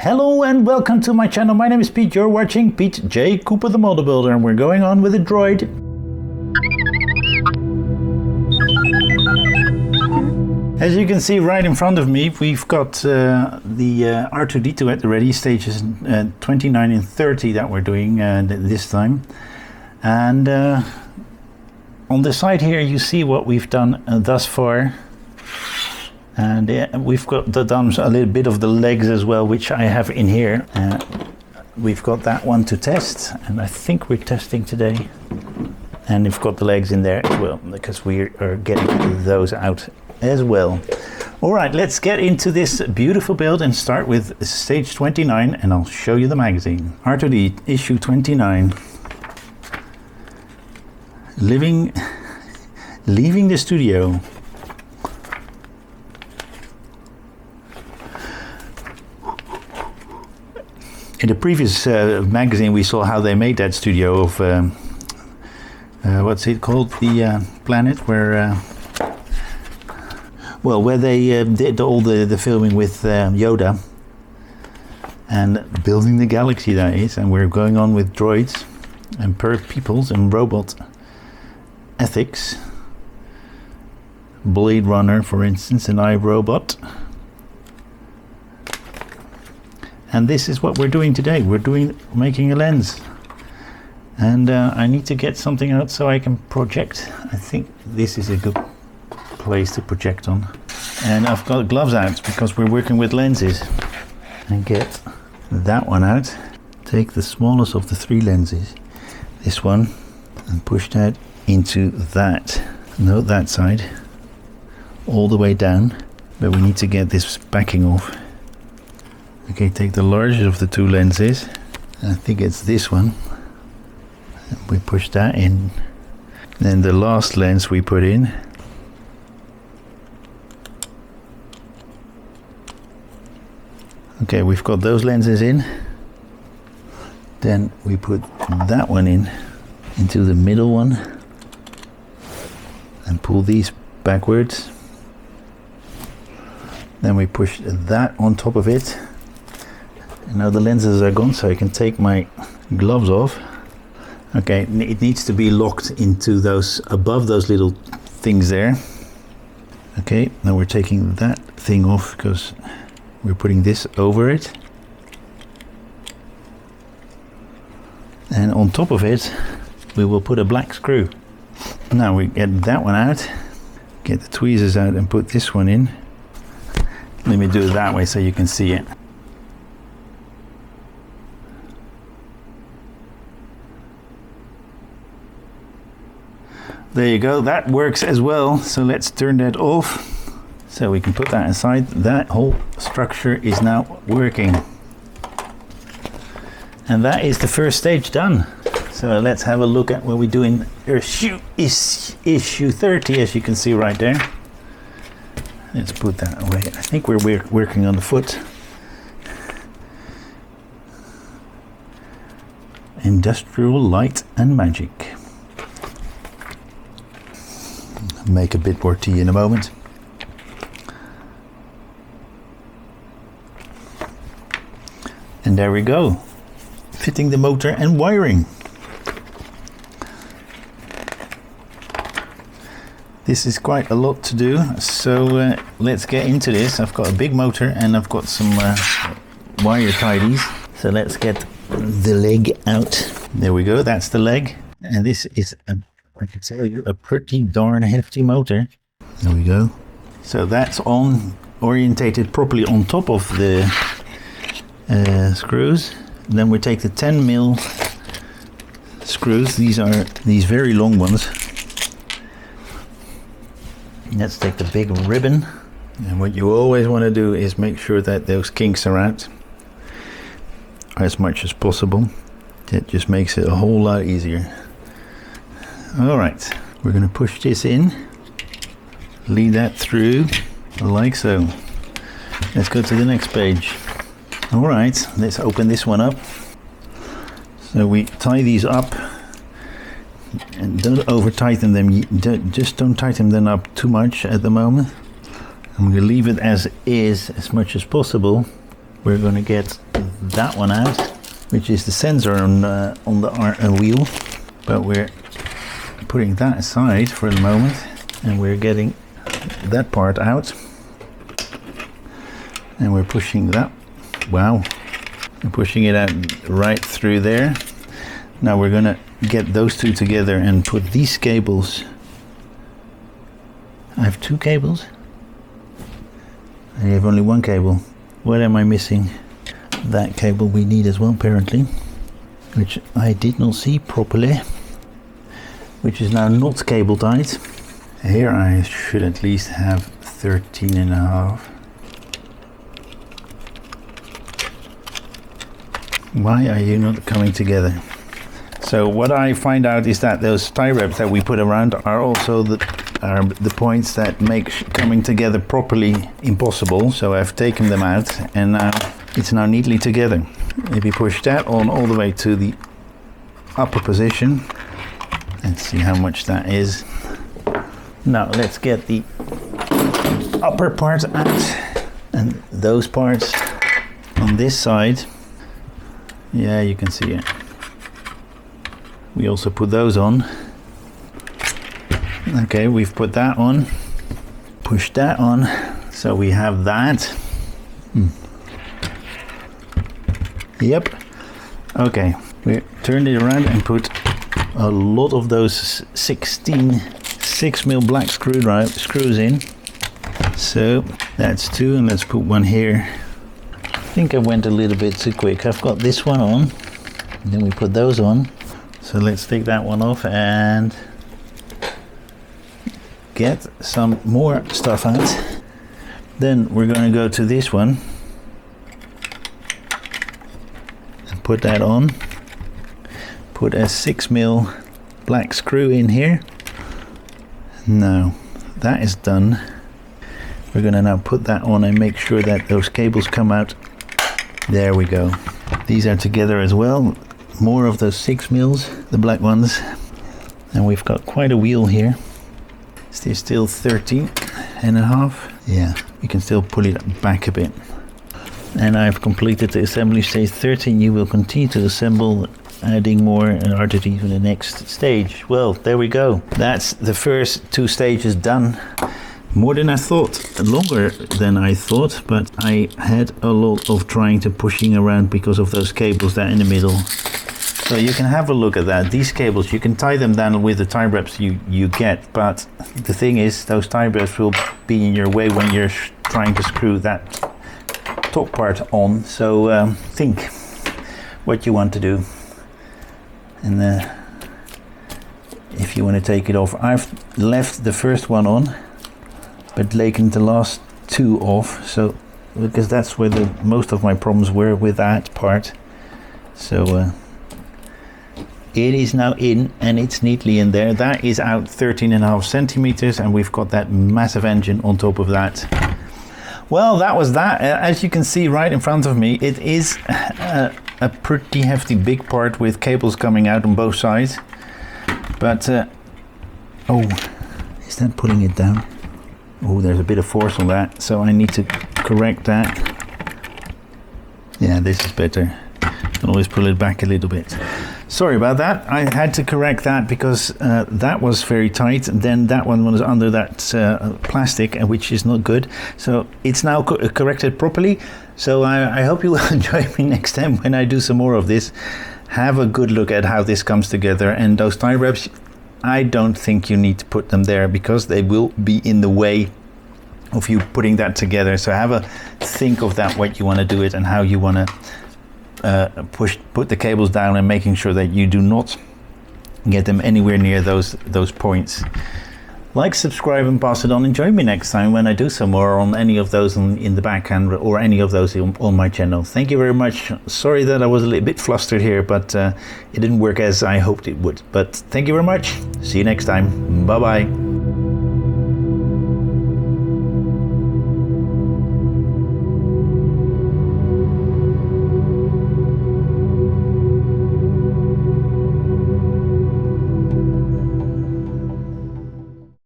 Hello and welcome to my channel. My name is Pete. You're watching Pete J. Cooper the Model Builder, and we're going on with a droid. As you can see right in front of me, we've got the R2-D2 at the ready, stages 29 and 30 that we're doing this time. And on the side here you see what we've done thus far. And we've got done a little bit of the legs as well, which I have in here. We've got that one to test, and I think we're testing today. And we've got the legs in there as well, because we are getting those out as well. All right, let's get into this beautiful build and start with stage 29, and I'll show you the magazine. R2D issue 29. Leaving the studio. In the previous magazine, we saw how they made that studio of what's it called? The planet where, where they did all the filming with Yoda and building the galaxy, that is. And we're going on with droids and peoples and robot ethics. Blade Runner, for instance, and iRobot. And this is what we're doing today. We're making a lens. And I need to get something out so I can project. I think this is a good place to project on. And I've got gloves out because we're working with lenses. And get that one out. Take the smallest of the three lenses, this one, and push that into that. No, that side. All the way down. But we need to get this backing off. Okay, take the largest of the two lenses. I think it's this one. We push that in. Then the last lens we put in. Okay, we've got those lenses in. Then we put that one into the middle one. And pull these backwards. Then we push that on top of it. Now the lenses are gone, so I can take my gloves off. Okay, it needs to be locked into those, above those little things there. Okay, now we're taking that thing off because we're putting this over it. And on top of it, we will put a black screw. Now we get that one out, get the tweezers out and put this one in. Let me do it that way so you can see it. There you go, that works as well. So let's turn that off so we can put that aside. That whole structure is now working. And that is the first stage done. So let's have a look at what we do in issue 30, as you can see right there. Let's put that away. I think we're working on the foot. Industrial Light and Magic. Make a bit more tea in a moment. And there we go. Fitting the motor and wiring. This is quite a lot to do, so let's get into this. I've got a big motor and I've got some wire tidies. So let's get the leg out. There we go, that's the leg. And this is I can tell you, a pretty darn hefty motor. There we go. So that's orientated properly on top of the screws. And then we take the 10mm screws. These are these very long ones. Let's take the big ribbon. And what you always want to do is make sure that those kinks are out as much as possible. That just makes it a whole lot easier. All right, we're going to push this in, lead that through like so. Let's go to the next page. All right, let's open this one up. So we tie these up and don't over tighten them. Just don't tighten them up too much at the moment. I'm going to leave it as is as much as possible. We're going to get that one out, which is the sensor on the wheel, but we're putting that aside for the moment, and we're getting that part out, and we're pushing that, wow, we're pushing it out right through there. Now we're gonna get those two together and put these cables. I have two cables? I have only one cable. What am I missing? That cable we need as well, apparently, which I did not see properly, which is now not cable tied. Here I should at least have 13.5. Why are you not coming together? So what I find out is that those tie wraps that we put around are also the points that make coming together properly impossible. So I've taken them out, and it's now neatly together. If you push that on all the way to the upper position, let's see how much that is. Now let's get the upper part out, and those parts on this side. Yeah, you can see it. We also put those on. Okay, we've put that on, pushed that on, so we have that. Yep. Okay, we turned it around and put a lot of those 16 6mm black screws in. So that's two, and let's put one here. I think I went a little bit too quick. I've got this one on, and then we put those on. So let's take that one off and get some more stuff out. Then we're going to go to this one and put that on. Put a 6mm black screw in here. Now that is done. We're going to now put that on and make sure that those cables come out. There we go. These are together as well. More of those 6mm, the black ones. And we've got quite a wheel here. There's still 13.5. Yeah, you can still pull it back a bit. And I've completed the assembly stage 13. You will continue to assemble, adding more RTD to the next stage. Well, there we go. That's the first two stages done. More than I thought, longer than I thought, but I had a lot of trying to pushing around because of those cables there in the middle. So you can have a look at that. These cables, you can tie them down with the tie wraps you get, but the thing is, those tie wraps will be in your way when you're trying to screw that top part on. So think what you want to do, and if you want to take it off. I've left the first one on, but taken the last two off, so because that's where most of my problems were with that part. So it is now in, and it's neatly in there. That is out 13.5 centimeters, and we've got that massive engine on top of that. Well, that was that. As you can see right in front of me, it is a pretty hefty big part with cables coming out on both sides. But oh, is that pulling it down? Oh, there's a bit of force on that, so I need to correct that. Yeah, this is better. Can always pull it back a little bit. Sorry about that. I had to correct that because that was very tight, and then that one was under that plastic, which is not good. So it's now corrected properly. So I hope you will enjoy me next time when I do some more of this. Have a good look at how this comes together, and those tie wraps, I don't think you need to put them there because they will be in the way of you putting that together. So have a think of that, what you want to do it, and how you want to put the cables down, and making sure that you do not get them anywhere near those points. Like, subscribe, and pass it on, and join me next time when I do some more on any of those in the backhand, or any of those on my channel. Thank you very much. Sorry that I was a little bit flustered here, but it didn't work as I hoped it would. But thank you very much. See you next time. Bye bye.